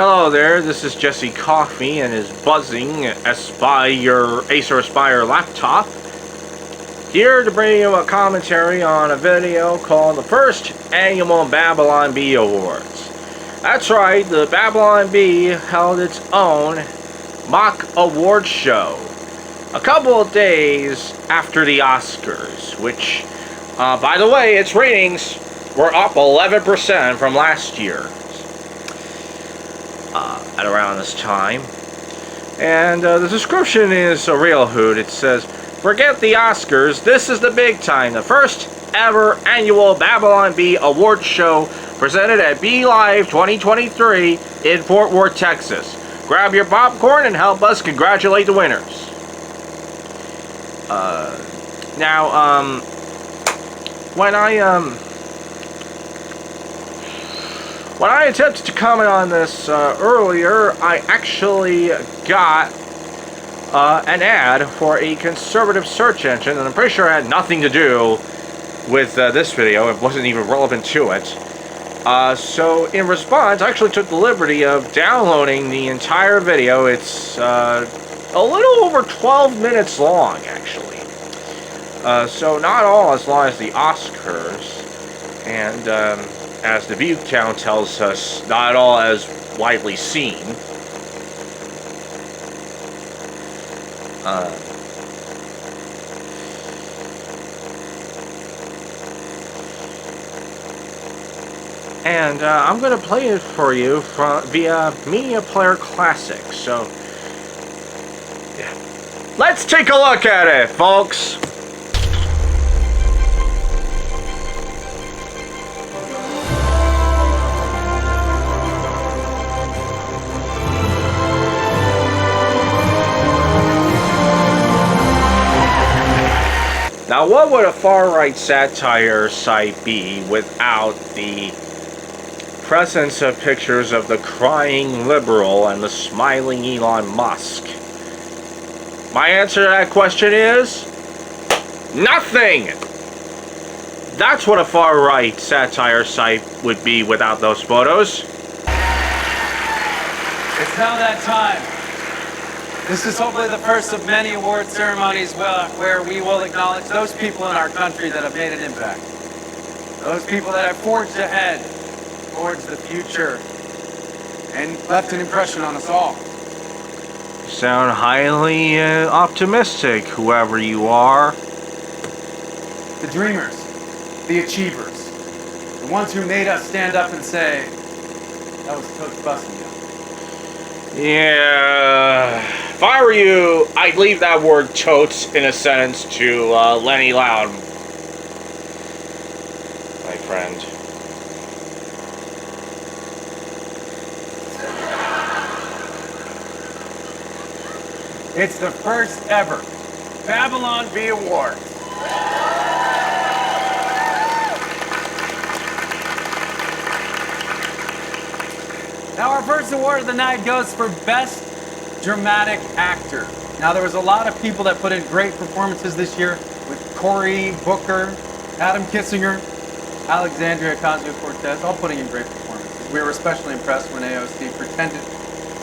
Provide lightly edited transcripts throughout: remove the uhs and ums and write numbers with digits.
Hello there, this is Jesse Coffey and his buzzing Acer Aspire laptop. Here to bring you a commentary on a video called the first annual Babylon Bee Awards. That's right, the Babylon Bee held its own mock award show a couple of days after the Oscars, which, by the way, its ratings were up 11% from last year. At around this time. And the description is a real hoot. It says, "Forget the Oscars, this is the big time. The first ever annual Babylon Bee Award show presented at Bee Live 2023 in Fort Worth, Texas. Grab your popcorn and help us congratulate the winners." When I attempted to comment on this earlier, I actually got an ad for a conservative search engine, and I'm pretty sure it had nothing to do with this video. It wasn't even relevant to it. So in response, I actually took the liberty of downloading the entire video. It's a little over 12 minutes long, actually. So not all as long as the Oscars, and as the view count tells us, not at all as widely seen. And I'm going to play it for you via Media Player Classic. So, yeah. Let's take a look at it, folks. Now, what would a far-right satire site be without the presence of pictures of the crying liberal and the smiling Elon Musk? My answer to that question is nothing! That's what a far-right satire site would be without those photos. It's now that time. This is hopefully the first of many award ceremonies where we will acknowledge those people in our country that have made an impact. Those people that have forged ahead towards the future and left an impression on us all. You sound highly optimistic, whoever you are. The dreamers, the achievers, the ones who made us stand up and say, that was totes busting you. Yeah, if I were you, I'd leave that word totes in a sentence to Lenny Loud, my friend. It's the first ever Babylon Bee Awards. Now our first award of the night goes for Best Dramatic Actor. Now there was a lot of people that put in great performances this year with Cory Booker, Adam Kissinger, Alexandria Ocasio-Cortez, all putting in great performances. We were especially impressed when AOC pretended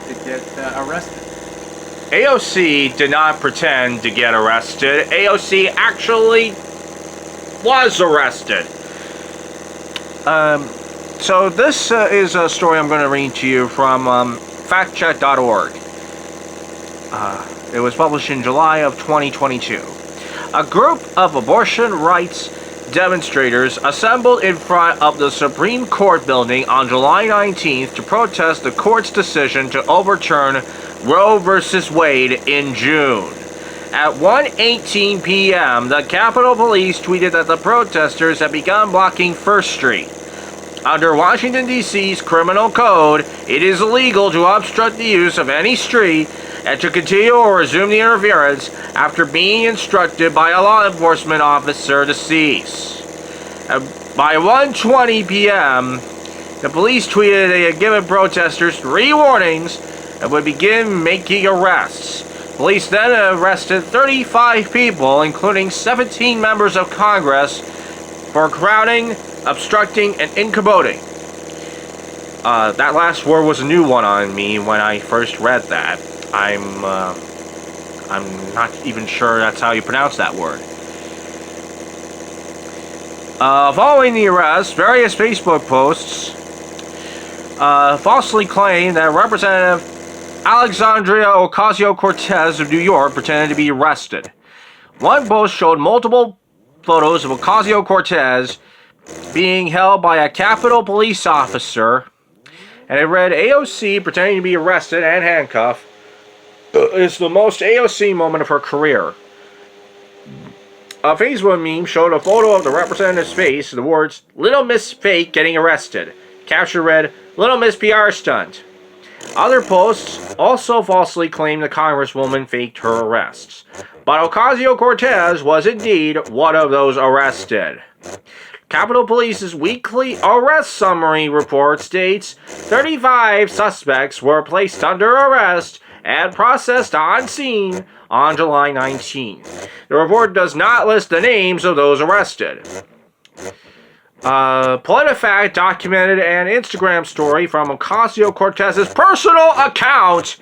to get arrested. AOC did not pretend to get arrested. AOC actually was arrested. So this is a story I'm going to read to you from factcheck.org. It was published in July of 2022. A group of abortion rights demonstrators assembled in front of the Supreme Court building on July 19th to protest the court's decision to overturn Roe v. Wade in June. At 1:18 p.m., the Capitol Police tweeted that the protesters had begun blocking First Street. Under Washington, D.C.'s criminal code, it is illegal to obstruct the use of any street and to continue or resume the interference after being instructed by a law enforcement officer to cease. By 1:20 p.m., the police tweeted they had given protesters 3 warnings and would begin making arrests. Police then arrested 35 people, including 17 members of Congress, for crowding, obstructing, and incommoding. That last word was a new one on me when I first read that. I'm not even sure that's how you pronounce that word. Following the arrest, various Facebook posts falsely claim that Representative Alexandria Ocasio-Cortez of New York pretended to be arrested. One post showed multiple photos of Ocasio-Cortez being held by a Capitol Police officer, and it read, AOC pretending to be arrested and handcuffed is the most AOC moment of her career. A Facebook meme showed a photo of the representative's face and the words, Little Miss Fake getting arrested. Caption read, Little Miss PR stunt. Other posts also falsely claimed the Congresswoman faked her arrests. But Ocasio-Cortez was indeed one of those arrested. Capitol Police's weekly arrest summary report states 35 suspects were placed under arrest and processed on scene on July 19th. The report does not list the names of those arrested. PolitiFact documented an Instagram story from Ocasio-Cortez's personal account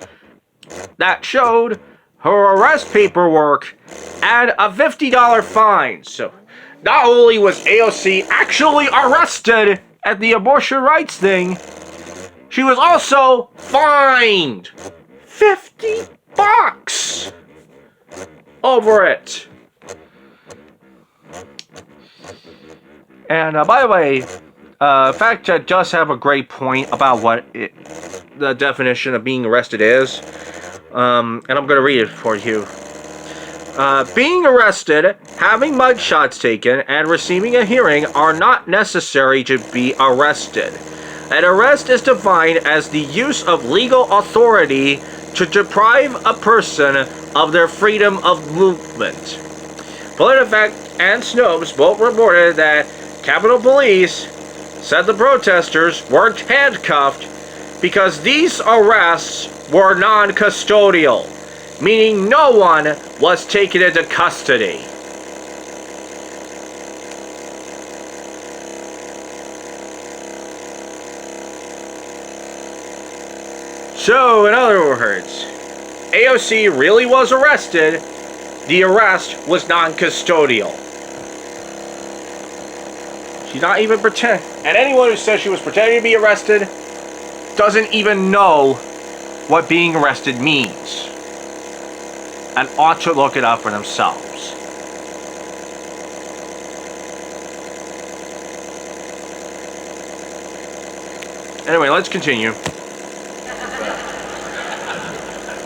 that showed her arrest paperwork and a $50 fine. So, not only was AOC actually arrested at the abortion rights thing, she was also fined $50 over it. And by the way, Fact Check does have a great point about what the definition of being arrested is. And I'm going to read it for you. Being arrested, having mugshots taken, and receiving a hearing are not necessary to be arrested. An arrest is defined as the use of legal authority to deprive a person of their freedom of movement. PolitiFact and Snopes both reported that Capitol Police said the protesters weren't handcuffed because these arrests were non-custodial, meaning no one was taken into custody. So, in other words, AOC really was arrested. The arrest was non-custodial. She's not even pretend. And anyone who says she was pretending to be arrested doesn't even know what being arrested means, and ought to look it up for themselves. Anyway, let's continue.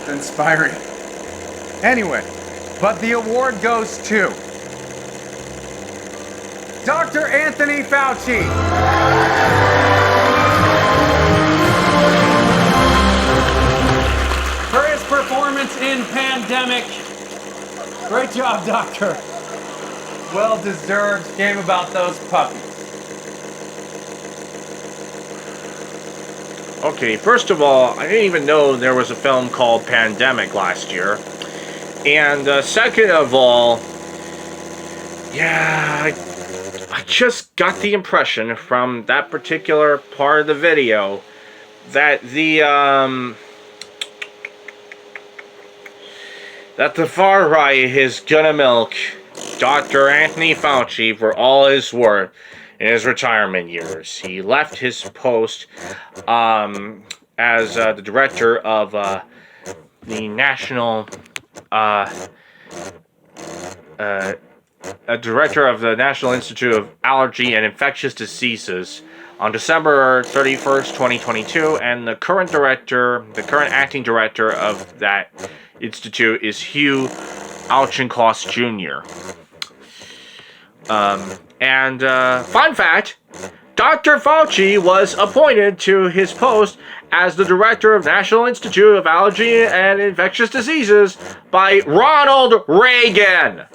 Inspiring. Anyway, but the award goes to Dr. Anthony Fauci. For his performance in pandemic. Great job, Doctor. Well deserved. Game about those puppies. Okay, first of all, I didn't even know there was a film called Pandemic last year. And second of all, yeah, I just got the impression from that particular part of the video that the far right is gonna milk Dr. Anthony Fauci for all his worth in his retirement years. He left his post as the director of the National director of the National Institute of Allergy and Infectious Diseases on December 31st, 2022, and the current acting director of that institute is Hugh Auchincloss Jr. Fun fact, Dr. Fauci was appointed to his post as the director of National Institute of Allergy and Infectious Diseases by Ronald Reagan.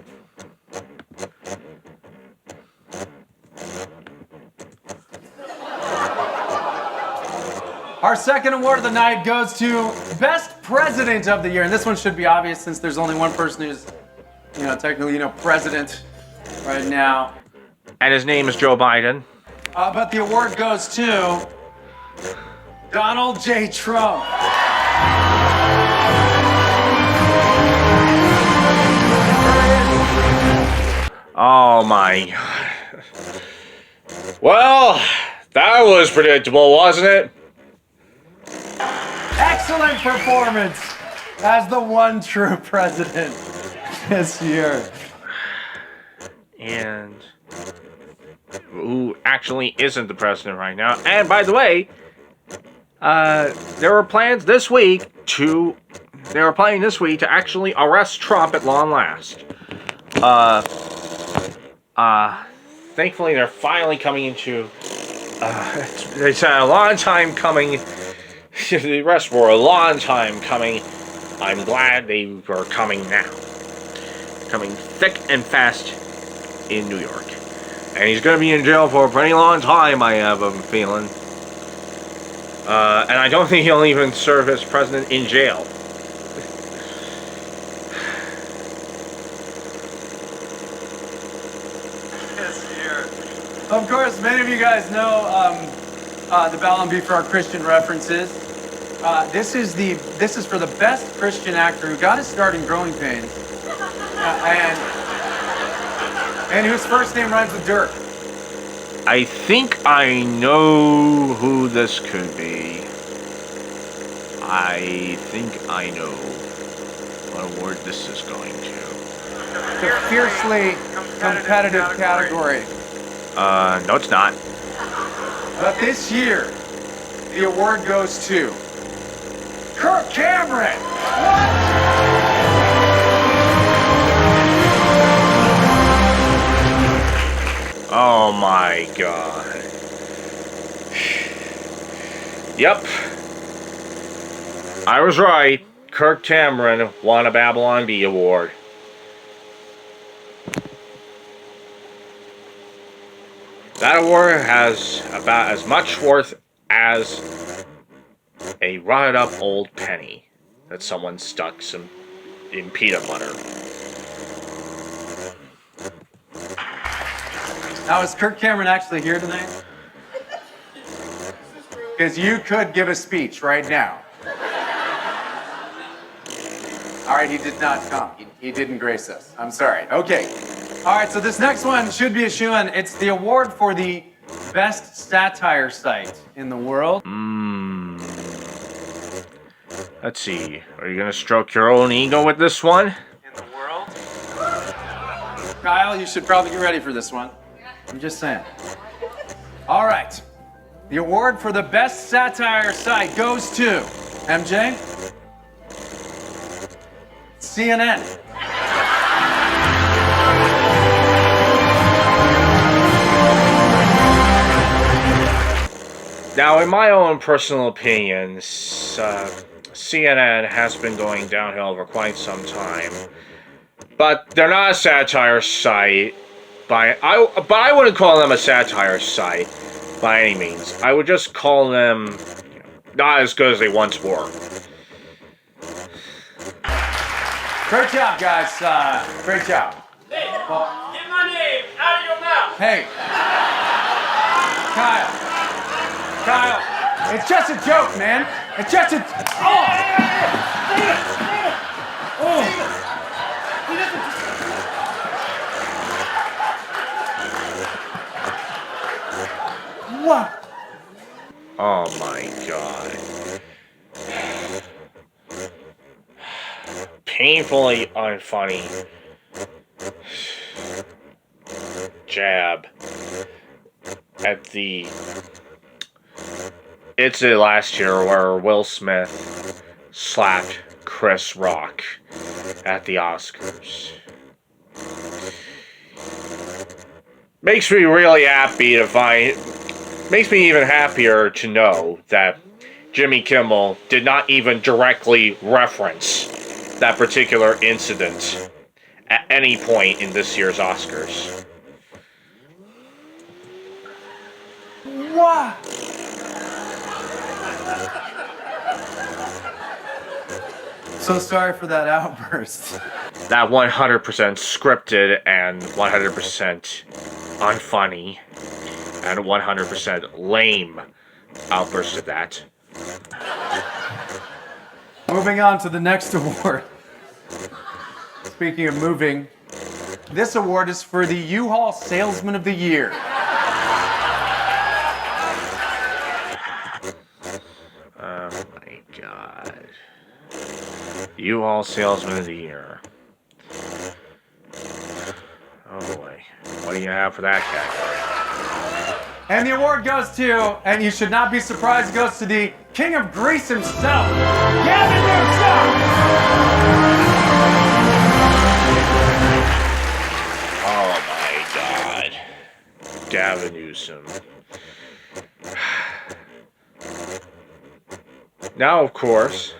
Our second award of the night goes to Best President of the Year. And this one should be obvious since there's only one person who's, technically, president right now. And his name is Joe Biden. But the award goes to Donald J. Trump. Oh my god. Well, that was predictable, wasn't it? Excellent performance as the one true president this year. And who actually isn't the president right now. And by the way, there were plans this week to actually arrest Trump at long last. Thankfully they're finally coming into they said a long time coming. The arrests were a long time coming. I'm glad they were coming now. Coming thick and fast in New York. And he's going to be in jail for a pretty long time, I have a feeling. And I don't think he'll even serve as president in jail. Of course, many of you guys know the Ballon B for our Christian references. This is for the best Christian actor who got his start in Growing Pains, and whose first name rhymes with Dirk. I think I know who this could be. I think I know what award this is going to. The fiercely competitive category. No, it's not. But this year, the award goes to Kirk Cameron. Oh my god. Yep. I was right. Kirk Cameron won a Babylon Bee award. That award has about as much worth as a rotted up old penny that someone stuck in peanut butter. Now, is Kirk Cameron actually here tonight? Because you could give a speech right now. All right, he did not come. He didn't grace us. I'm sorry. Okay. All right, so this next one should be a shoo-in. It's the award for the best satire site in the world. Let's see. Are you going to stroke your own ego with this one? In the world? Kyle, you should probably get ready for this one. I'm just saying. All right. The award for the best satire site goes to MJ. CNN. Now, in my own personal opinions, CNN has been going downhill for quite some time. But they're not a satire site. But I wouldn't call them a satire site by any means. I would just call them not as good as they once were. Great job, guys. Great job. Hey, get my name out of your mouth. Hey. Kyle, it's just a joke, man. It's just a... What? Oh my god. Painfully unfunny jab at the It's It last year where Will Smith slapped Chris Rock at the Oscars. Makes me really happy to find... Makes me even happier to know that Jimmy Kimmel did not even directly reference that particular incident at any point in this year's Oscars. What? So sorry for that outburst. That 100% scripted and 100% unfunny and 100% lame outburst of that. Moving on to the next award. Speaking of moving, this award is for the U-Haul Salesman of the Year. Oh my god. U-Haul Salesman of the Year. Oh boy. What do you have for that category? And the award goes to, and you should not be surprised, it goes to the King of Greece himself, Gavin Newsom! Oh my god. Gavin Newsom. Now, of course,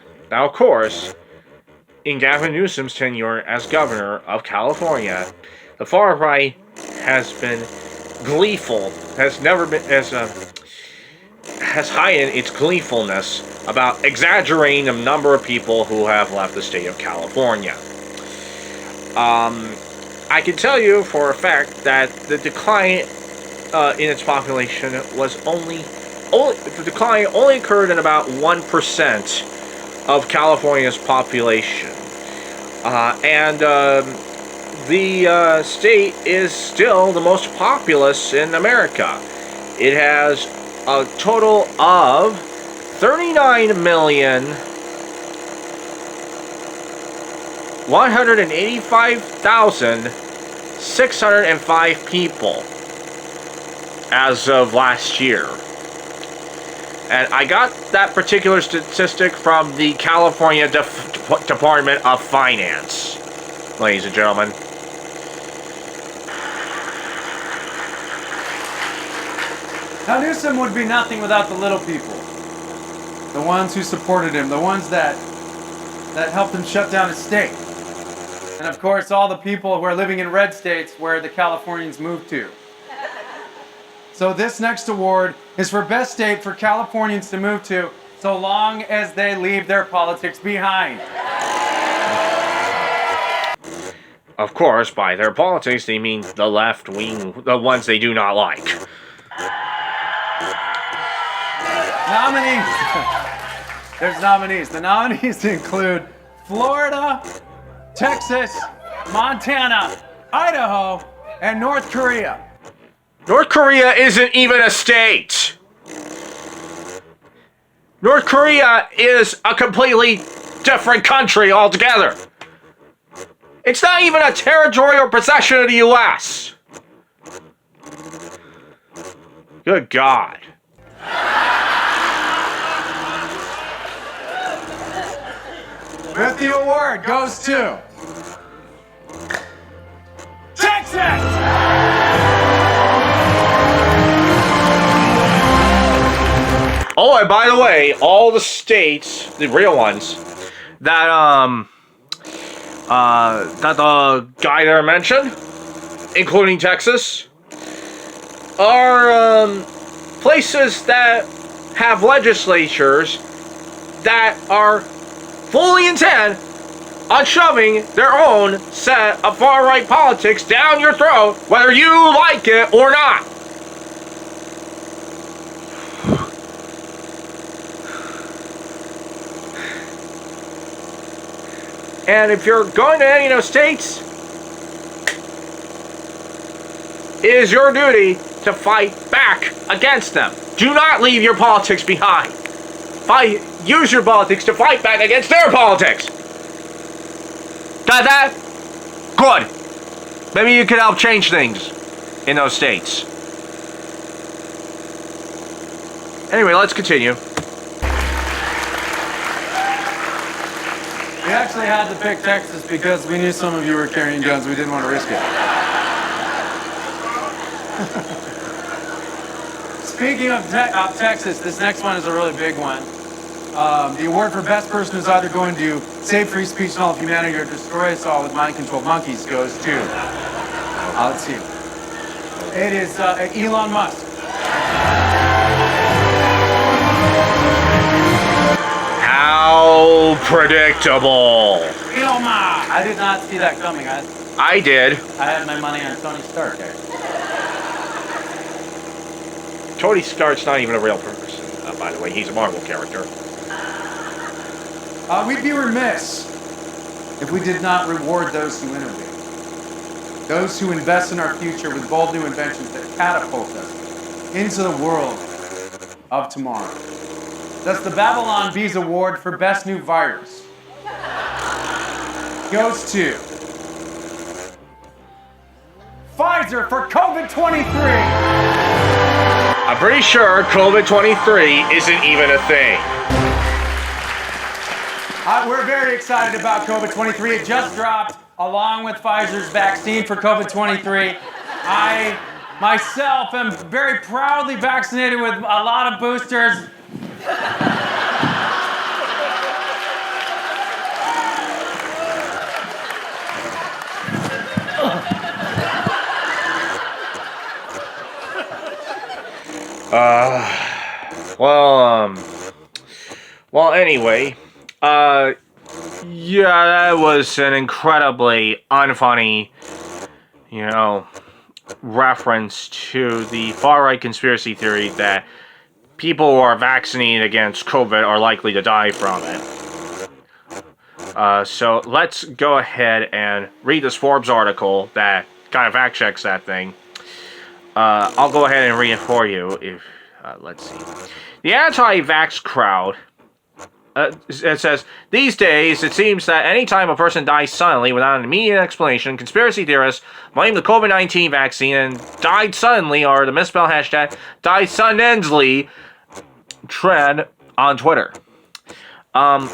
in Gavin Newsom's tenure as governor of California, the far right has been gleeful, has heightened its gleefulness about exaggerating the number of people who have left the state of California. I can tell you for a fact that the decline in its population was the decline only occurred in about 1% of California's population. The state is still the most populous in America. It has a total of 39,185,605 people as of last year. And I got that particular statistic from the California Department of Finance, ladies and gentlemen. Now Newsom would be nothing without the little people. The ones who supported him, the ones that helped him shut down his state. And of course all the people who are living in red states where the Californians moved to. So this next award is for best state for Californians to move to, so long as they leave their politics behind. Of course, by their politics, they mean the left wing, the ones they do not like. Nominees. There's nominees. The nominees include Florida, Texas, Montana, Idaho, and North Korea. North Korea isn't even a state. North Korea is a completely different country altogether. It's not even a territorial possession of the U.S. Good God. But the award goes to Texas! Oh, and by the way, all the states, the real ones, that the guy there mentioned, including Texas, are places that have legislatures that are fully intent on shoving their own set of far-right politics down your throat, whether you like it or not. And if you're going to any of those states, it is your duty to fight back against them. Do not leave your politics behind. Use your politics to fight back against their politics. Got that? Good. Maybe you could help change things in those states. Anyway, let's continue. We actually had to pick Texas because we knew some of you were carrying guns. We didn't want to risk it. Speaking of Texas, this next one is a really big one. The award for best person who's either going to save free speech and all of humanity or destroy us all with mind-controlled monkeys goes to, let's see. It is Elon Musk. How predictable. Elon Musk. I did not see that coming. I did. I had my money on Tony Stark. Tony Stark's not even a real person. by the way. He's a Marvel character. We'd be remiss if we did not reward those who innovate. Those who invest in our future with bold new inventions that catapult us into the world of tomorrow. Thus, the Babylon Bees Award for Best New Virus goes to Pfizer for COVID-23. I'm pretty sure COVID-23 isn't even a thing. We're very excited about COVID-23. It just dropped along with Pfizer's vaccine for COVID-23. I myself am very proudly vaccinated with a lot of boosters. Well, anyway, yeah, that was an incredibly unfunny, reference to the far-right conspiracy theory that people who are vaccinated against COVID are likely to die from it. So let's go ahead and read this Forbes article that kind of fact-checks that thing. I'll go ahead and read it for you. If let's see. The anti-vax crowd, it says, these days, it seems that anytime a person dies suddenly without an immediate explanation, conspiracy theorists blame the COVID-19 vaccine and died suddenly, or the misspelled hashtag, died suddenly trend on Twitter. To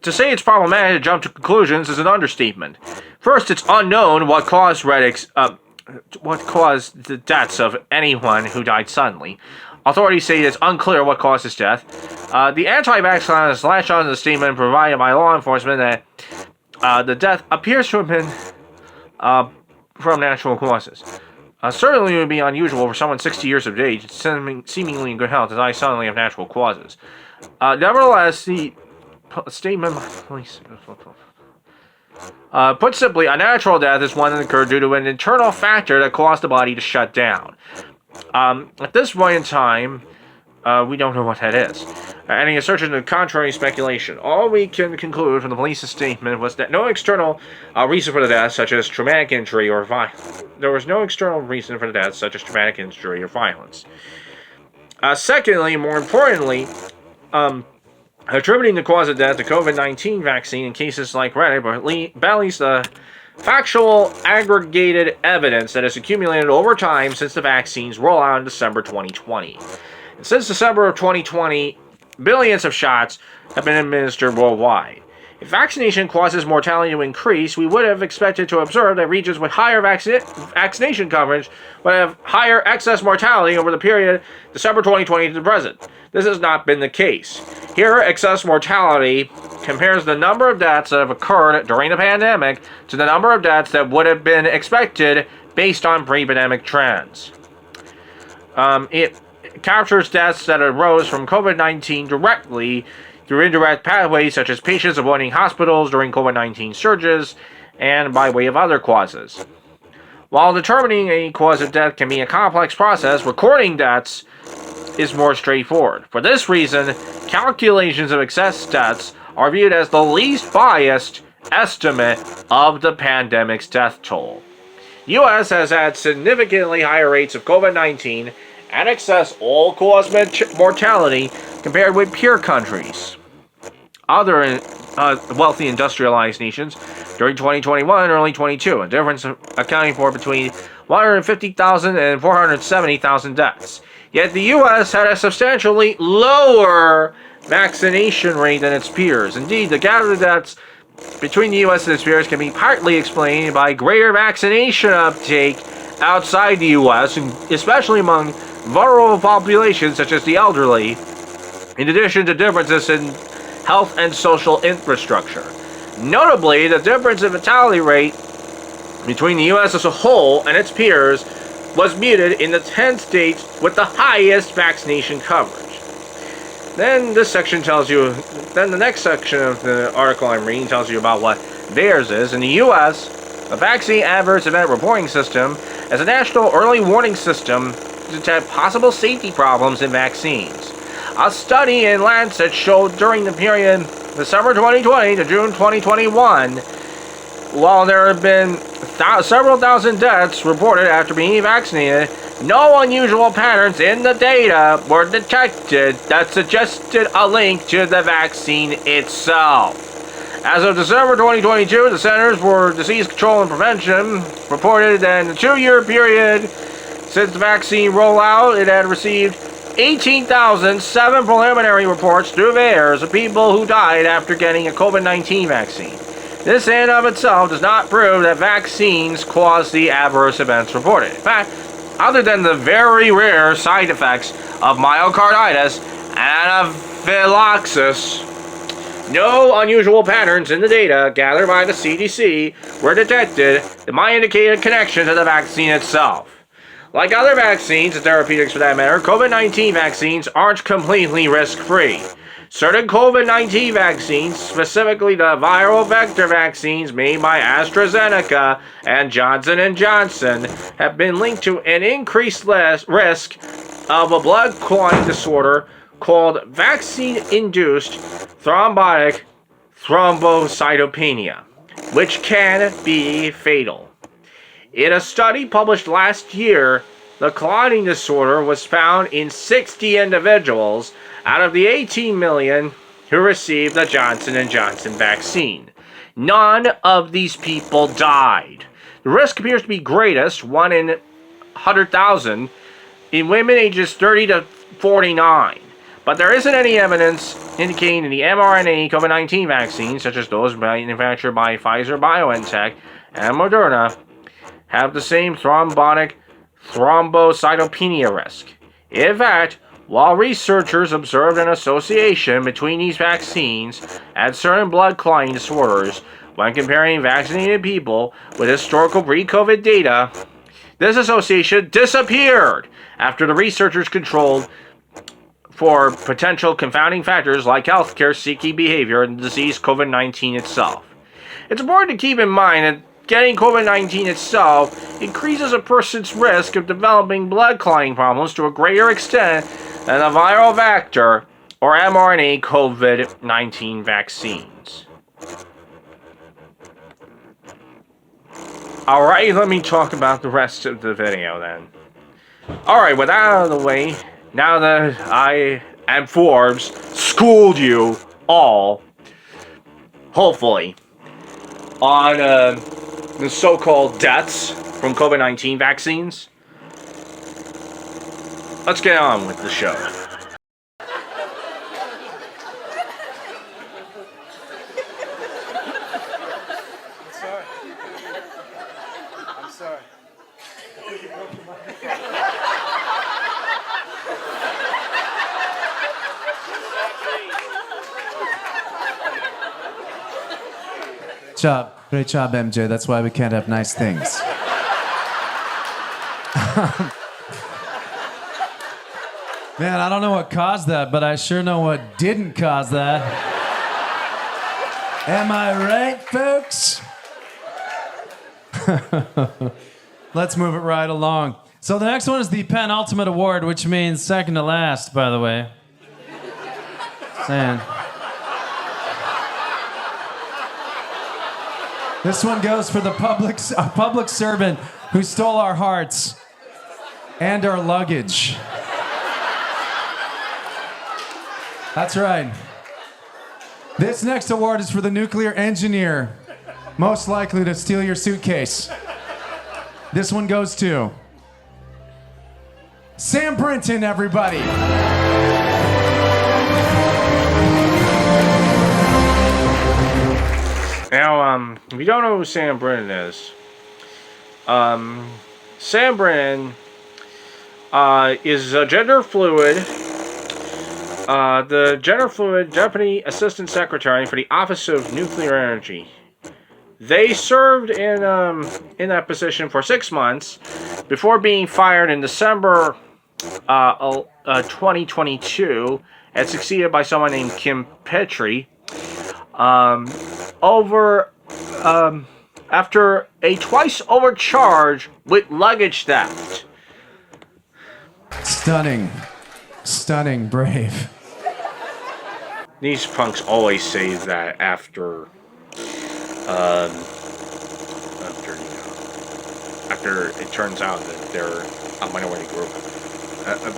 say it's problematic to jump to conclusions is an understatement. First, it's unknown what caused the deaths of anyone who died suddenly. Authorities say it's unclear what caused his death. The anti-vax clan has latched on to the statement provided by law enforcement that the death appears to have been from natural causes. Certainly it would be unusual for someone 60 years of age, seemingly in good health, to die suddenly of natural causes. Nevertheless, the statement by the police... put simply, a natural death is one that occurred due to an internal factor that caused the body to shut down. At this point in time, we don't know what that is. Any assertion of contrary speculation. All we can conclude from the police's statement was that no external reason for the death, such as traumatic injury or violence. There was no external reason for the death, such as traumatic injury or violence. Secondly, more importantly, attributing the cause of death to COVID-19 vaccine in cases like Reddit bellies the factual aggregated evidence that has accumulated over time since the vaccine's rollout in December 2020. And since December of 2020, billions of shots have been administered worldwide. If vaccination causes mortality to increase, we would have expected to observe that regions with higher vaccination coverage would have higher excess mortality over the period December 2020 to the present. This has not been the case. Here, excess mortality compares the number of deaths that have occurred during the pandemic to the number of deaths that would have been expected based on pre-pandemic trends. It captures deaths that arose from COVID-19 directly through indirect pathways such as patients avoiding hospitals during COVID-19 surges and by way of other causes. While determining a cause of death can be a complex process, recording deaths is more straightforward. For this reason, calculations of excess deaths are viewed as the least biased estimate of the pandemic's death toll. U.S. has had significantly higher rates of COVID-19 and excess all-cause mortality compared with peer countries. Other wealthy industrialized nations during 2021 and early 2022, a difference accounting for between 150,000 and 470,000 deaths. Yet the U.S. had a substantially lower vaccination rate than its peers. Indeed, the gap of deaths between the U.S. and its peers can be partly explained by greater vaccination uptake outside the U.S., especially among vulnerable populations such as the elderly, in addition to differences in health and social infrastructure. Notably, the difference in fatality rate between the U.S. as a whole and its peers was muted in the 10 states with the highest vaccination coverage. Then the next section of the article I'm reading tells you about what theirs is. In the U.S., a vaccine adverse event reporting system as a national early warning system to detect possible safety problems in vaccines. A study in Lancet showed during the period December 2020 to June 2021, while there have been several thousand deaths reported after being vaccinated, no unusual patterns in the data were detected that suggested a link to the vaccine itself. As of December 2022, the Centers for Disease Control and Prevention reported that in the 2-year period since the vaccine rollout, it had received 18,007 preliminary reports through VAERS of people who died after getting a COVID-19 vaccine. This in and of itself does not prove that vaccines cause the adverse events reported. In fact, other than the very rare side effects of myocarditis and anaphylaxis, no unusual patterns in the data gathered by the CDC were detected that might indicate a connection to the vaccine itself. Like other vaccines and therapeutics for that matter, COVID-19 vaccines aren't completely risk-free. Certain COVID-19 vaccines, specifically the viral vector vaccines made by AstraZeneca and Johnson & Johnson, have been linked to an increased risk of a blood clotting disorder called vaccine-induced thrombotic thrombocytopenia, which can be fatal. In a study published last year, the clotting disorder was found in 60 individuals out of the 18 million who received the Johnson & Johnson vaccine. None of these people died. The risk appears to be greatest, 1 in 100,000, in women ages 30 to 49. But there isn't any evidence indicating that the mRNA COVID-19 vaccines, such as those manufactured by Pfizer BioNTech and Moderna, have the same thrombotic thrombocytopenia risk. In fact, while researchers observed an association between these vaccines and certain blood clotting disorders when comparing vaccinated people with historical pre-COVID data, this association disappeared after the researchers controlled for potential confounding factors like healthcare-seeking behavior and the disease COVID-19 itself. It's important to keep in mind that getting COVID-19 itself increases a person's risk of developing blood clotting problems to a greater extent than the viral vector or mRNA COVID-19 vaccines. Alright, let me talk about the rest of the video then. Alright, with that out of the way, now that I and Forbes schooled you all, hopefully, on the so-called deaths from COVID-19 vaccines, let's get on with the show. I'm sorry. Great job, MJ. That's why we can't have nice things. Man, I don't know what caused that, but I sure know what didn't cause that. Am I right, folks? Let's move it right along. So the next one is the penultimate award, which means second to last, by the way. Saying. This one goes for the public servant who stole our hearts and our luggage. That's right. This next award is for the nuclear engineer, most likely to steal your suitcase. This one goes to Sam Brinton, everybody. Now, if you don't know who Sam Brinton is, Sam Brinton is gender fluid, the gender fluid Deputy Assistant Secretary for the Office of Nuclear Energy. They served in that position for 6 months before being fired in December 2022 and succeeded by someone named Kim Petrie. After a twice overcharge with luggage theft. Stunning, brave. these punks always say that after after it turns out that they're a minority group,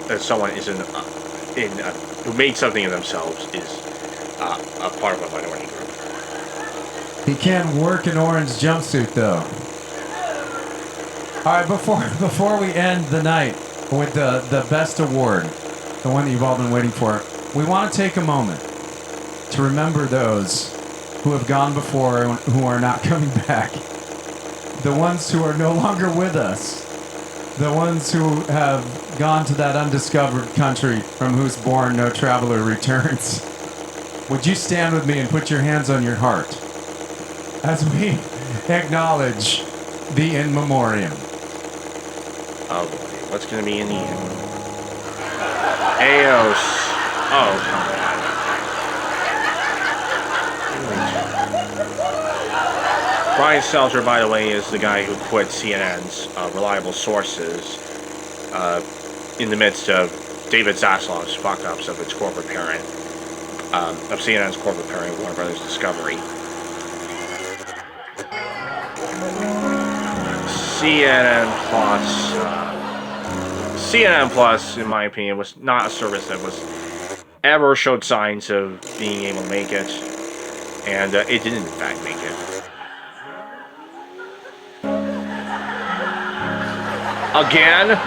that someone who made something of themselves is a part of a minority group. He can't work an orange jumpsuit, though. All right, before we end the night with the best award, the one that you've all been waiting for, we want to take a moment to remember those who have gone before and who are not coming back. The ones who are no longer with us. The ones who have gone to that undiscovered country from whose bourne no traveler returns. Would you stand with me and put your hands on your heart as we acknowledge the in memoriam? Oh boy, what's gonna be in the end? Eos. Oh, come on. Brian Stelter, by the way, is the guy who quit CNN's reliable sources in the midst of David Zaslav's fuck-ups of its corporate parent, of CNN's corporate parent, Warner Brothers Discovery. CNN Plus, in my opinion, was not a service that was ever showed signs of being able to make it, and it didn't, in fact, make it. Again?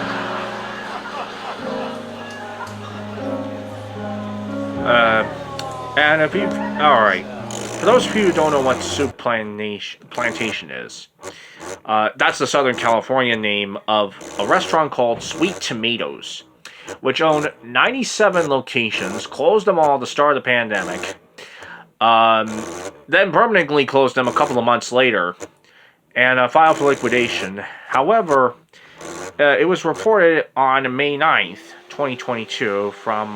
And if you... Alright. For those of you who don't know what soup plantation is, that's the Southern California name of a restaurant called Sweet Tomatoes, which owned 97 locations, closed them all at the start of the pandemic, then permanently closed them a couple of months later, and filed for liquidation. However, it was reported on May 9th, 2022, from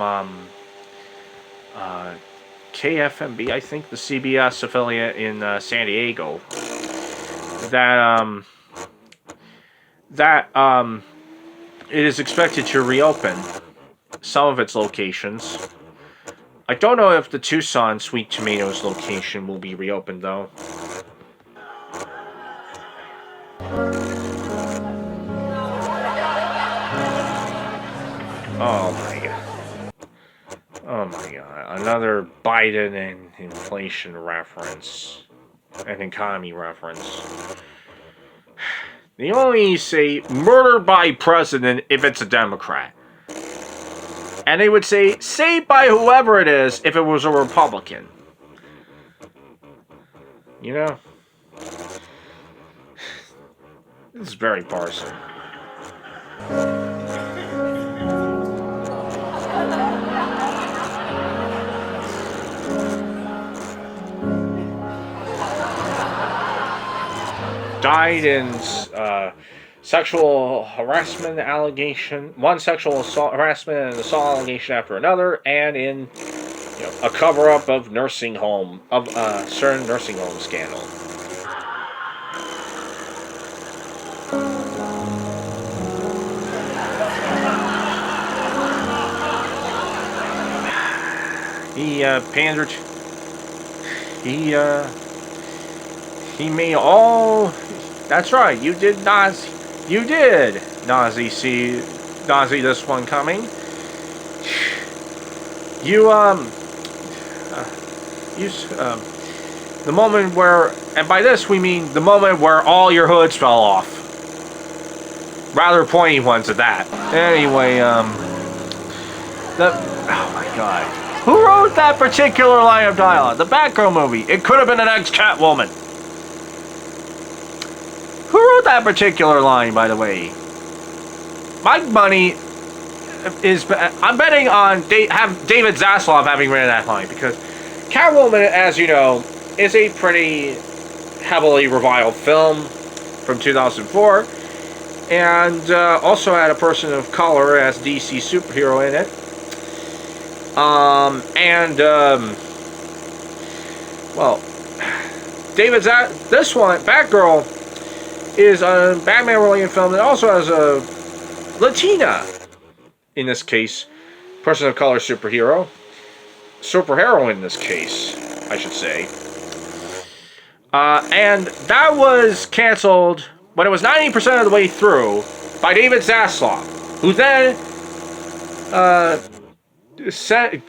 KFMB, I think, the CBS affiliate in San Diego, that it is expected to reopen some of its locations. I don't know if the Tucson Sweet Tomatoes location will be reopened, though. Oh my god. Oh my god. Another Biden and inflation reference. An economy reference. They only say murder by president if it's a Democrat. And they would say by whoever it is if it was a Republican. You know? This is very partisan. Died in sexual harassment allegation, one sexual assault, harassment and assault allegation after another, and in a cover-up of certain nursing home scandal. He pandered. He made all. That's right. You did Nazi. You did Nazi this one coming. The moment where, and by this we mean the moment where all your hoods fell off. Rather pointy ones at that. Anyway, oh my god. Who wrote that particular line of dialogue? The Batgirl movie. It could have been an ex-Catwoman. Who wrote that particular line, by the way? My money is... I'm betting on David Zaslav having written that line, because Catwoman, as you know, is a pretty heavily reviled film from 2004, and also had a person of color as DC superhero in it. Well, this one, Batgirl, is a Batman-related film that also has a Latina, in this case, person of color superhero. superhero in this case, I should say. And that was canceled when it was 90% of the way through by David Zaslav, who then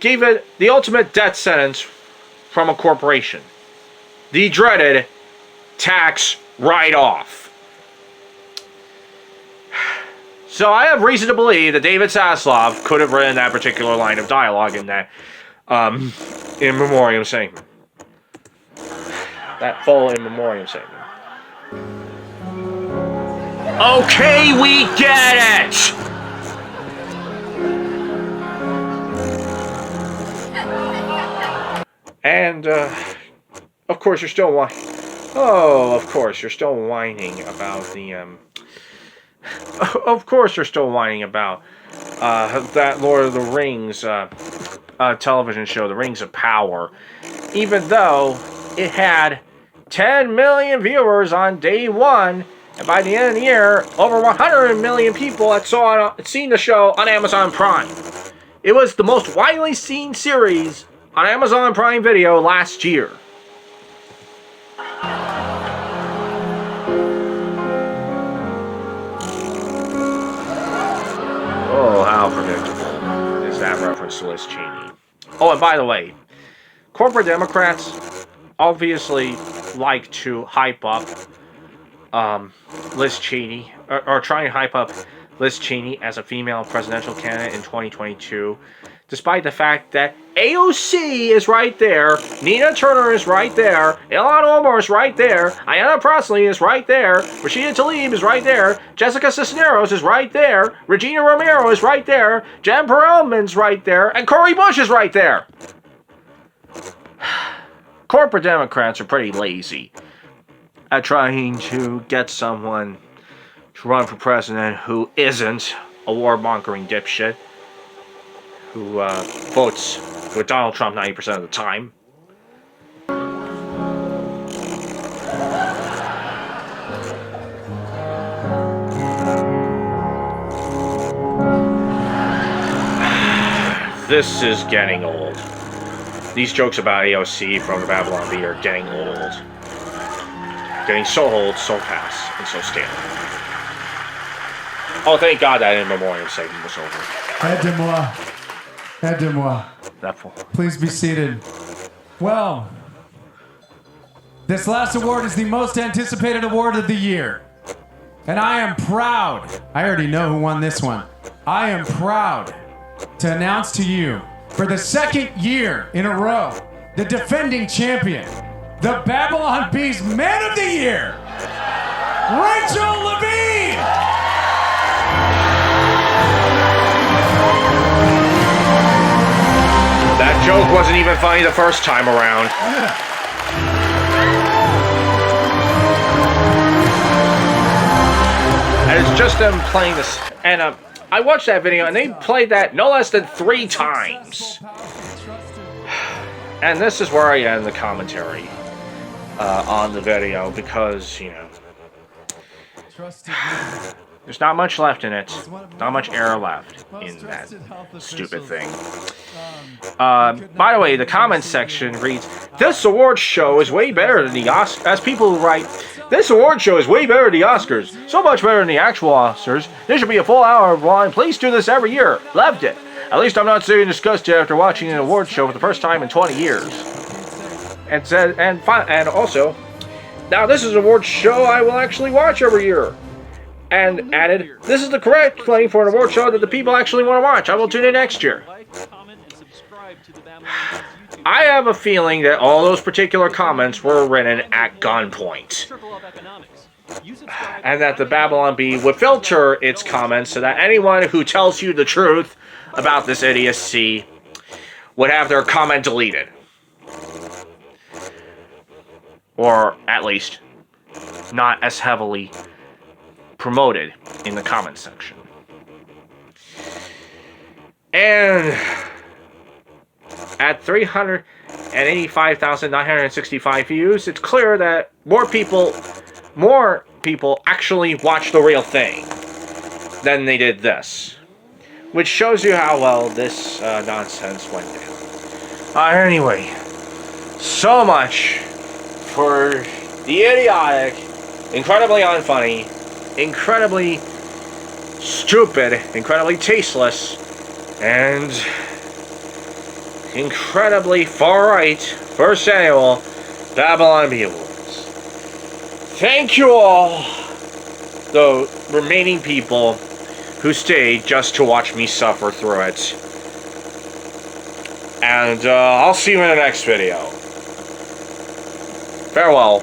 gave it the ultimate death sentence from a corporation. The dreaded tax write-off. So I have reason to believe that David Zaslav could have written that particular line of dialogue in that in memoriam segment. That full in memoriam segment. Okay, we get it! And, of course, you're still whining. Oh, of course, you're still whining about the, Of course, you're still whining about that Lord of the Rings television show, The Rings of Power, even though it had 10 million viewers on day one, and by the end of the year, over 100 million people had seen the show on Amazon Prime. It was the most widely seen series on Amazon Prime Video last year. Oh, how predictable is that reference to Liz Cheney. Oh, and by the way, corporate Democrats obviously like to hype up Liz Cheney, or try and hype up Liz Cheney as a female presidential candidate in 2022, despite the fact that AOC is right there, Nina Turner is right there, Ilhan Omar is right there, Ayanna Pressley is right there, Rashida Tlaib is right there, Jessica Cisneros is right there, Regina Romero is right there, Jen Perelman's right there, and Cori Bush is right there. Corporate Democrats are pretty lazy at trying to get someone to run for president who isn't a warmongering dipshit who votes with Donald Trump 90% of the time. This is getting old. These jokes about AOC from the Babylon Bee are getting old. Getting so old, so fast, and so stale. Oh, thank God that in memoriam segment was over. Aide-moi. Aide-moi. That fool. Please be seated. Well, this last award is the most anticipated award of the year. And I am proud. I already know who won this one. I am proud to announce to you, for the second year in a row, the defending champion, the Babylon Bee's Man of the Year, Rachel Levine! That joke wasn't even funny the first time around. And it's just them playing this. And I watched that video and they played that no less than 3 times. And this is where I end the commentary on the video because, you know, there's not much left in it. Not much air left in that stupid thing. By the way, the comments section reads, "This award show is way better than the Oscars." As people who write, "This award show is way better than the Oscars. So much better than the actual Oscars. There should be a full hour of one. Please do this every year. Loved it. At least I'm not sitting disgusted after watching an award show for the first time in 20 years." And said, and also, "Now this is an award show I will actually watch every year." And added, "This is the correct claim for an award show that the people actually want to watch. I will tune in next year." I have a feeling that all those particular comments were written at gunpoint. And that the Babylon Bee would filter its comments so that anyone who tells you the truth about this idiocy would have their comment deleted. Or at least not as heavily promoted in the comment section. And at 385,965 views, it's clear that more people actually watch the real thing than they did this. Which shows you how well this nonsense went down. Anyway, so much for the idiotic, incredibly unfunny, incredibly stupid, incredibly tasteless, and incredibly far-right first annual Babylon Bee Awards. Thank you all, the remaining people who stayed just to watch me suffer through it. And I'll see you in the next video. Farewell.